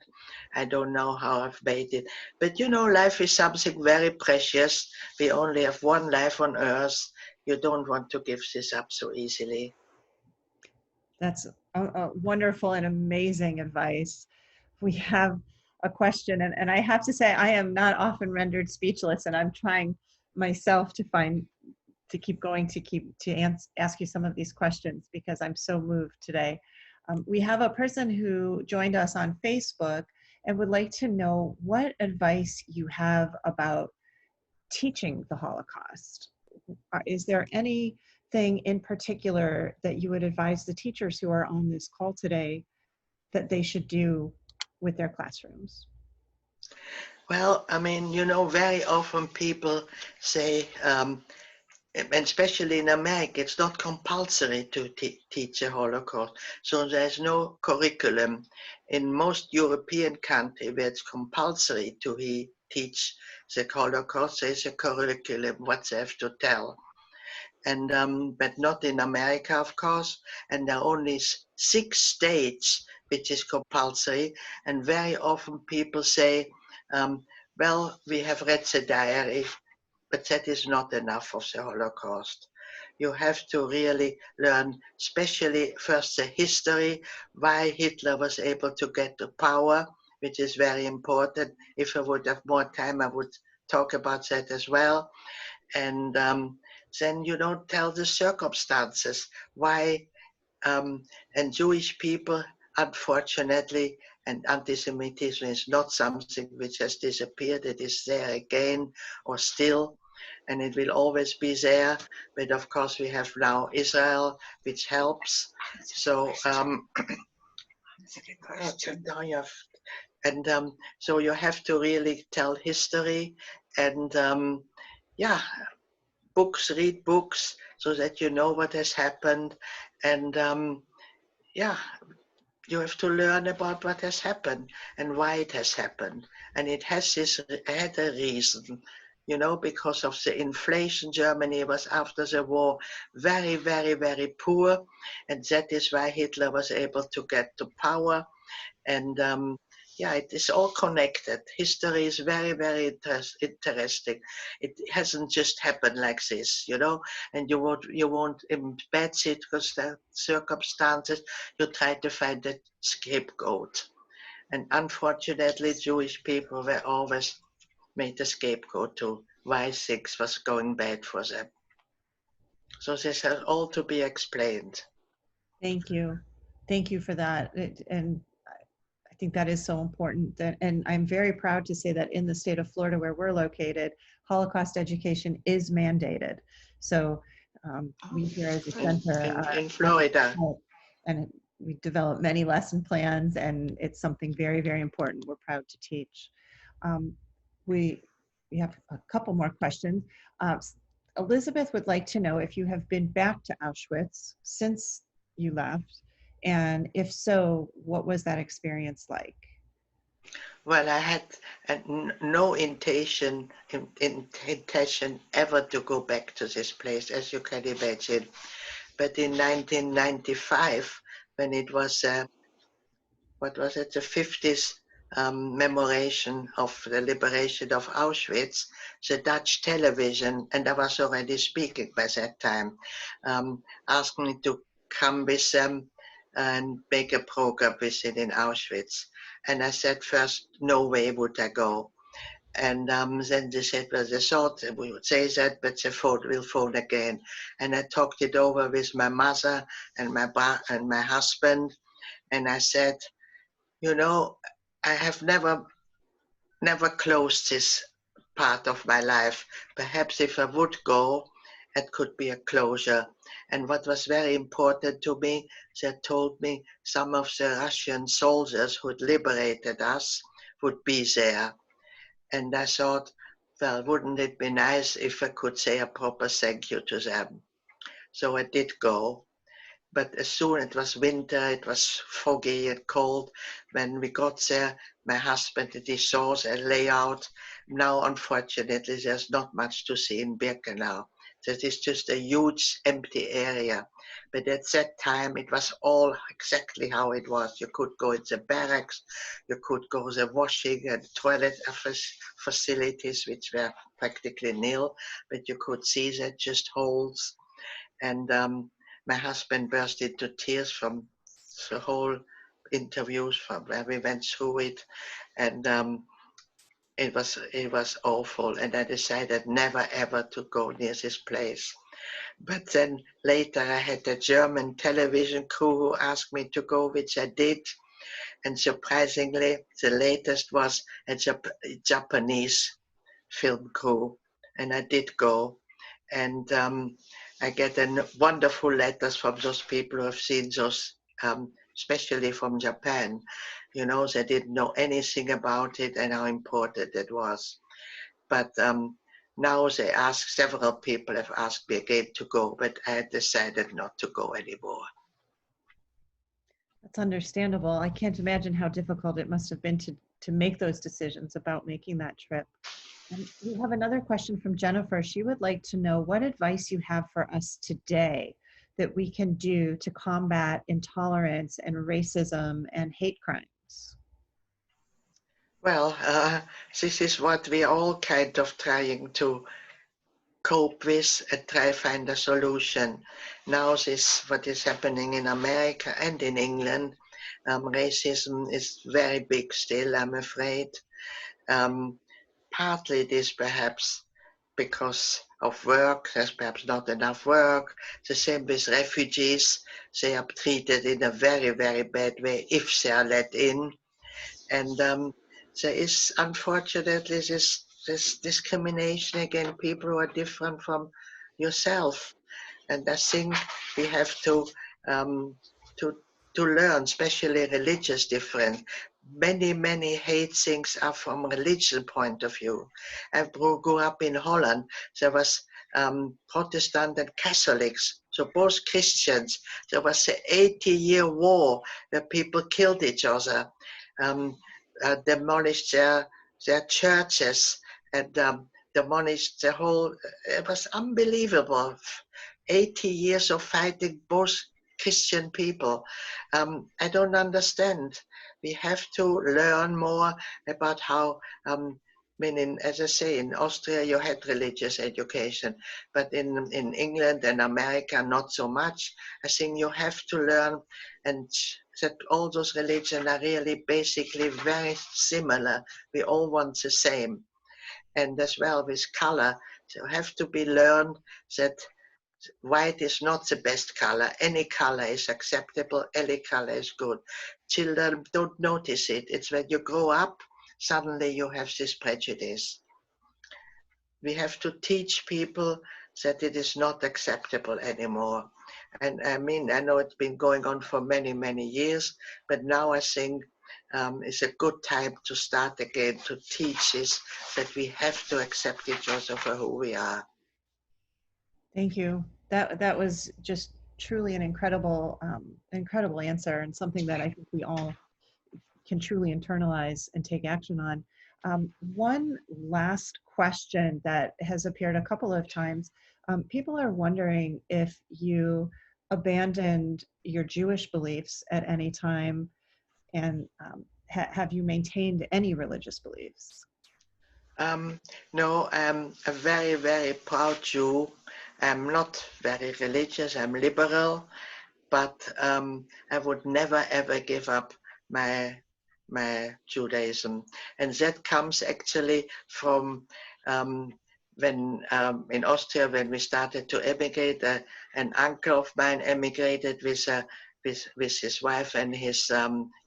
I don't know how I've made it. But you know, life is something very precious. We only have one life on earth. You don't want to give this up so easily. That's a wonderful and amazing advice. We have a question, and I have to say, I am not often rendered speechless, and I'm trying myself to keep going to ask you some of these questions because I'm so moved today. We have a person who joined us on Facebook and would like to know what advice you have about teaching the Holocaust. Is there anything in particular that you would advise the teachers who are on this call today that they should do with their classrooms? Well, I mean, you know, very often people say, especially in America, it's not compulsory to teach a Holocaust. So there's no curriculum. In most European countries where it's compulsory to teach the Holocaust, there's a curriculum, what they have to tell. And but not in America, of course. And there are only 6 states which is compulsory. And very often people say, well, we have read the diary, but that is not enough of the Holocaust. You have to really learn, especially first the history, why Hitler was able to get to power, which is very important. If I would have more time, I would talk about that as well. And then you don't tell the circumstances, why, and Jewish people, unfortunately, and anti-Semitism is not something which has disappeared. It is there again, or still, and it will always be there. But of course, we have now Israel, which helps. So, so you have to really tell history, and yeah, read books, so that you know what has happened, and yeah, you have to learn about what has happened and why it has happened. And it had a reason, you know, because of the inflation. Germany was after the war very, very, very poor. And that is why Hitler was able to get to power. And yeah, it is all connected. History is very, very interesting. It hasn't just happened like this, you know, and you won't embed it because the circumstances. You try to find a scapegoat. And unfortunately, Jewish people were always made a scapegoat to why things was going bad for them. So this has all to be explained. Thank you. Thank you for that. And I think that is so important. And I'm very proud to say that in the state of Florida, where we're located, Holocaust education is mandated. So we here as a center in Florida, and we develop many lesson plans, and it's something very, very important. We're proud to teach. We have a couple more questions. Elizabeth would like to know if you have been back to Auschwitz since you left, and if so, what was that experience like? well, I had no intention ever to go back to this place, as you can imagine. But in 1995, when it was, what was it, the 50th commemoration of the liberation of Auschwitz, the Dutch television, and I was already speaking by that time, asked me to come with them and make a program with it in Auschwitz. And I said first, no way would I go. And then they said, well, they thought we would say that, but they will phone again. And I talked it over with my mother and my husband. And I said, you know, I have never closed this part of my life. Perhaps if I would go, it could be a closure. And what was very important to me, they told me some of the Russian soldiers who had liberated us would be there. And I thought, well, wouldn't it be nice if I could say a proper thank you to them? So I did go. But as soon it was winter, it was foggy and cold. When we got there, my husband and he saw a layout. Now, unfortunately, there's not much to see in Birkenau. That is just a huge empty area. But at that time, it was all exactly how it was. You could go in the barracks, you could go to the washing and toilet facilities, which were practically nil, but you could see that just holes. And my husband burst into tears from the whole interviews from where we went through it, and it was awful. And I decided never ever to go near this place. But then later I had a German television crew who asked me to go, which I did. And surprisingly, the latest was a Japanese film crew, and I did go. And I get wonderful letters from those people who have seen those, especially from Japan. You know, they didn't know anything about it and how important it was. But now they ask, several people have asked me again to go, but I had decided not to go anymore. That's understandable. I can't imagine how difficult it must have been to make those decisions about making that trip. And we have another question from Jennifer. She would like to know what advice you have for us today that we can do to combat intolerance and racism and hate crimes. Well, this is what we all kind of trying to cope with and try find a solution. Now this, what is happening in America and in England, racism is very big still, I'm afraid. Partly it is perhaps because of work, there's perhaps not enough work. The same with refugees, they are treated in a very, very bad way if they are let in. And there is unfortunately this discrimination against people who are different from yourself. And I think we have um, to learn, especially religious difference. Many hate things are from religion point of view. I grew up in Holland. There was Protestant and Catholics, so both Christians. There was an 80-year war where people killed each other, demolished their churches, and demolished the whole. It was unbelievable. 80 years of fighting both Christian people. I don't understand. We have to learn more about how, as I say, in Austria you had religious education, but in England and America not so much. I think you have to learn and that all those religions are really basically very similar. We all want the same. And as well with color, so have to be learned that white is not the best color. Any color is acceptable. Any color is good. Children don't notice it. It's when you grow up, suddenly you have this prejudice. We have to teach people that it is not acceptable anymore. And I mean, I know it's been going on for many years, but now I think it's a good time to start again to teach this, that we have to accept each other for who we are. Thank you. That was just truly an incredible answer, and something that I think we all can truly internalize and take action on. One last question that has appeared a couple of times. People are wondering if you abandoned your Jewish beliefs at any time, and have you maintained any religious beliefs? No, I'm a very proud Jew. I'm not very religious, I'm liberal, but I would never ever give up my my Judaism. And that comes actually from when in Austria, when we started to emigrate, an uncle of mine emigrated with his wife and his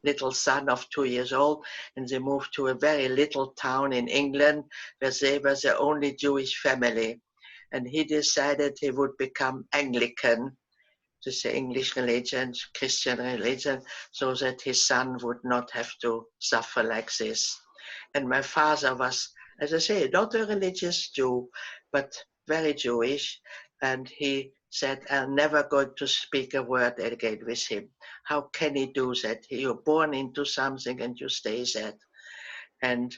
little son of 2 years old, and they moved to a very little town in England where they were the only Jewish family. And he decided he would become Anglican, to the English religion, Christian religion, so that his son would not have to suffer like this. And my father was, as I say, not a religious Jew, but very Jewish. And he said, I'm never going to speak a word again with him. How can he do that? You're born into something and you stay that. And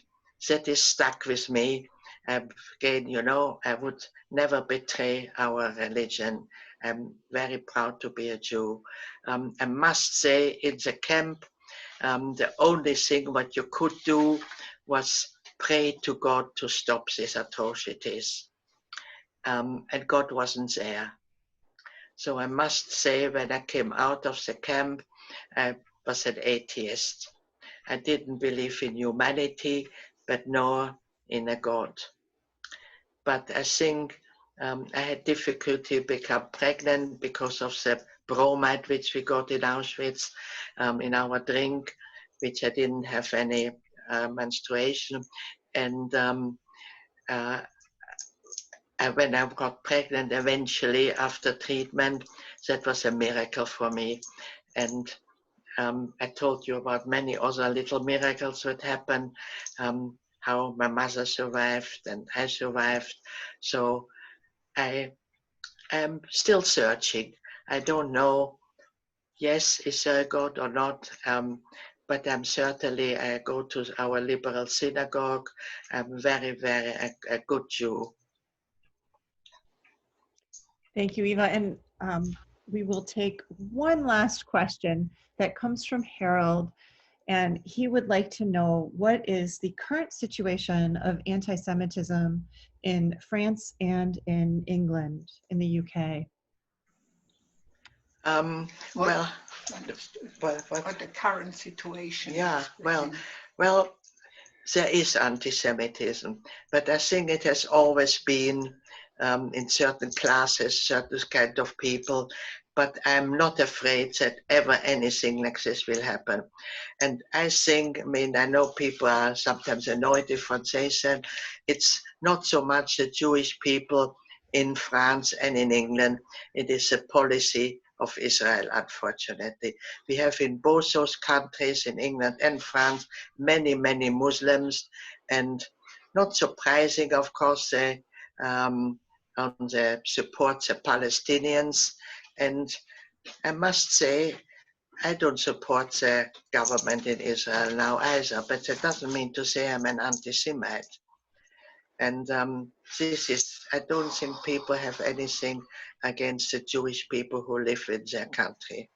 that is stuck with me. Again, you know, I would never betray our religion. I'm very proud to be a Jew. I must say, in the camp, the only thing what you could do was pray to God to stop these atrocities. And God wasn't there. So I must say, when I came out of the camp, I was an atheist. I didn't believe in humanity, but nor in a God. But I think I had difficulty become pregnant because of the bromide which we got in Auschwitz in our drink, which I didn't have any menstruation. And when I got pregnant eventually after treatment, that was a miracle for me. And I told you about many other little miracles that happened, how my mother survived and I survived. So I am still searching. I don't know, yes, is there a God or not? But I'm certainly, I go to our liberal synagogue. I'm very, very a good Jew. Thank you, Eva. And we will take one last question that comes from Harold. And he would like to know, what is the current situation of anti-Semitism in France and in England, in the UK? What the current situation? Yeah, well, there is anti-Semitism, but I think it has always been in certain classes, certain kind of people. But I'm not afraid that ever anything like this will happen. And I think, I mean, I know people are sometimes annoyed if one says that. It's not so much the Jewish people in France and in England. It is a policy of Israel, unfortunately. We have in both those countries, in England and France, many, many Muslims, and not surprising, of course, they support the Palestinians. And I must say, I don't support the government in Israel now either, but that doesn't mean to say I'm an anti-Semite. And I don't think people have anything against the Jewish people who live in their country.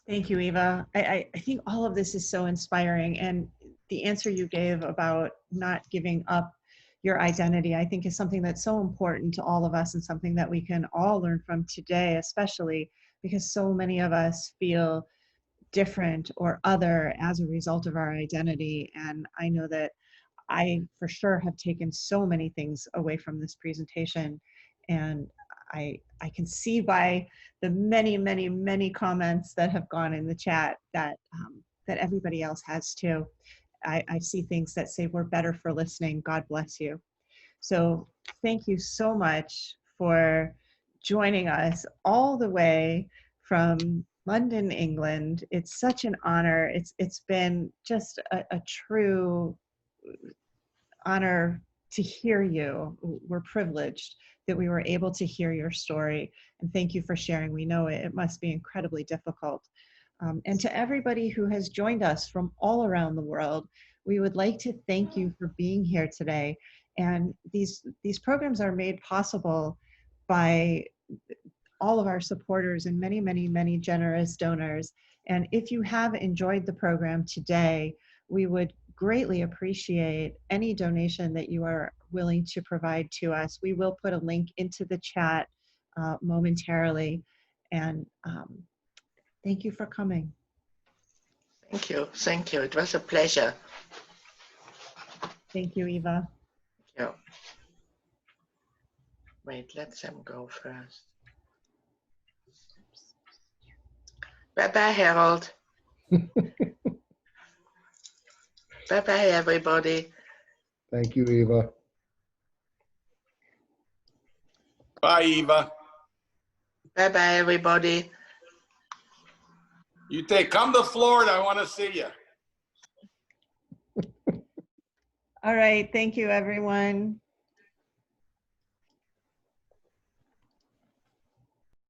Thank you, Eva. I think all of this is so inspiring. And the answer you gave about not giving up your identity, I think, is something that's so important to all of us and something that we can all learn from today, especially because so many of us feel different or other as a result of our identity. And I know that I for sure have taken so many things away from this presentation, and I can see by the many, many, many comments that have gone in the chat that that everybody else has too. I see things that say we're better for listening. God bless you. So thank you so much for joining us all the way from London, England. It's such an honor. It's been just a true honor to hear you. We're privileged that we were able to hear your story, and thank you for sharing. We know it must be incredibly difficult. And to everybody who has joined us from all around the world, we would like to thank you for being here today. And these programs are made possible by all of our supporters and many, many, many generous donors. And if you have enjoyed the program today, we would greatly appreciate any donation that you are willing to provide to us. We will put a link into the chat momentarily. And Thank you for coming. Thank you. Thank you. It was a pleasure. Thank you, Eva. Yeah. Wait, let them go first. Bye-bye, Harold. Bye-bye, everybody. Thank you, Eva. Bye, Eva. Bye-bye, everybody. Come to Florida. I want to see you. All right. Thank you, everyone.